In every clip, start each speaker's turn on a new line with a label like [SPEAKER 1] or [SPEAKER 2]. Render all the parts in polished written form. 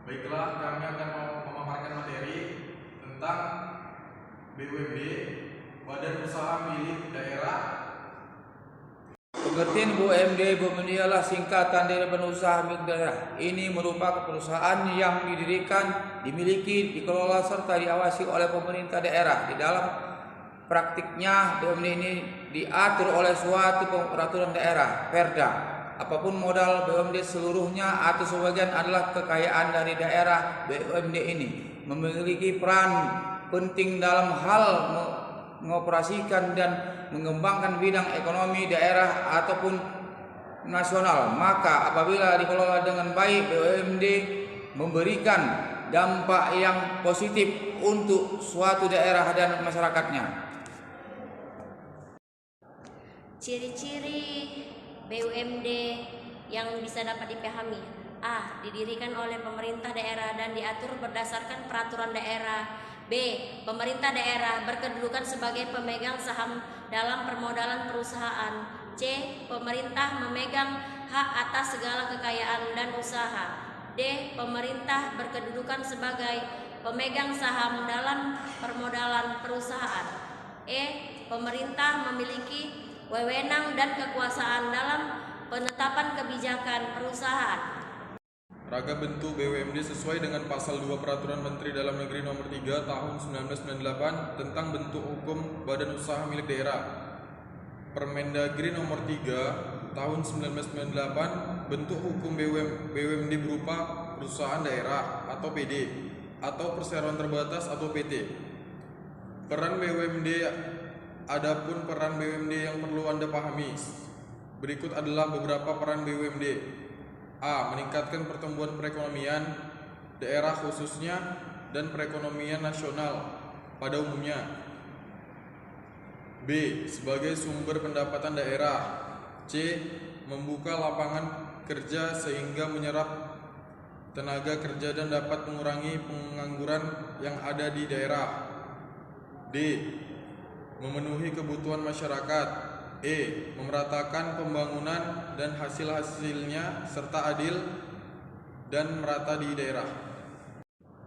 [SPEAKER 1] Baiklah, kami akan memaparkan materi tentang BUMD, Badan Usaha Milik Daerah.
[SPEAKER 2] Pengertian BUMD adalah singkatan dari Badan Usaha Milik Daerah. Ini merupakan perusahaan yang didirikan, dimiliki, dikelola serta diawasi oleh pemerintah daerah. Di dalam praktiknya, BUMD ini diatur oleh suatu peraturan daerah, Perda. Apapun modal BUMD seluruhnya atau sebagian adalah kekayaan dari daerah. BUMD ini memiliki peran penting dalam hal mengoperasikan dan mengembangkan bidang ekonomi daerah ataupun nasional. Maka apabila dikelola dengan baik, BUMD memberikan dampak yang positif untuk suatu daerah dan masyarakatnya.
[SPEAKER 3] Ciri-ciri BUMD yang bisa dapat dipahami: A. Didirikan oleh pemerintah daerah dan diatur berdasarkan peraturan daerah. B. Pemerintah daerah berkedudukan sebagai pemegang saham dalam permodalan perusahaan. C. Pemerintah memegang hak atas segala kekayaan dan usaha. D. Pemerintah berkedudukan sebagai pemegang saham dalam permodalan perusahaan. E. Pemerintah memiliki wewenang dan kekuasaan dalam penetapan kebijakan perusahaan.
[SPEAKER 1] Raga bentuk BUMD sesuai dengan Pasal 2 Peraturan Menteri Dalam Negeri Nomor 3 Tahun 1998 tentang bentuk hukum Badan Usaha Milik Daerah. Permendagri Nomor 3 Tahun 1998 bentuk hukum BUMD berupa perusahaan daerah atau PD atau perseroan terbatas atau PT. Peran BUMD. Adapun peran BUMD yang perlu Anda pahami, berikut adalah beberapa peran BUMD. A. Meningkatkan pertumbuhan perekonomian daerah khususnya dan perekonomian nasional pada umumnya. B. Sebagai sumber pendapatan daerah. C. Membuka lapangan kerja sehingga menyerap tenaga kerja dan dapat mengurangi pengangguran yang ada di daerah. D. Memenuhi kebutuhan masyarakat. E. Memeratakan pembangunan dan hasil-hasilnya serta adil dan merata di daerah.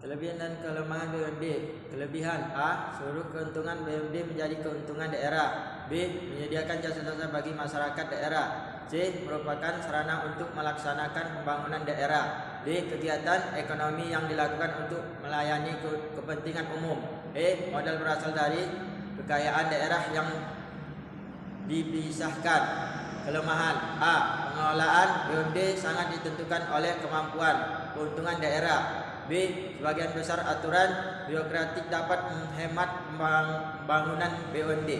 [SPEAKER 4] Kelebihan dan kelemahan BUMD. Kelebihan: A. Seluruh keuntungan BUMD menjadi keuntungan daerah. B. Menyediakan jasa-jasa bagi masyarakat daerah. C. Merupakan sarana untuk melaksanakan pembangunan daerah. D. Kegiatan ekonomi yang dilakukan untuk melayani kepentingan umum. E. Modal berasal dari kekayaan daerah yang dipisahkan. Kelemahan: A. Pengelolaan BUMD sangat ditentukan oleh kemampuan keuntungan daerah. B. Sebagian besar aturan birokratik dapat menghemat pembangunan BUMD.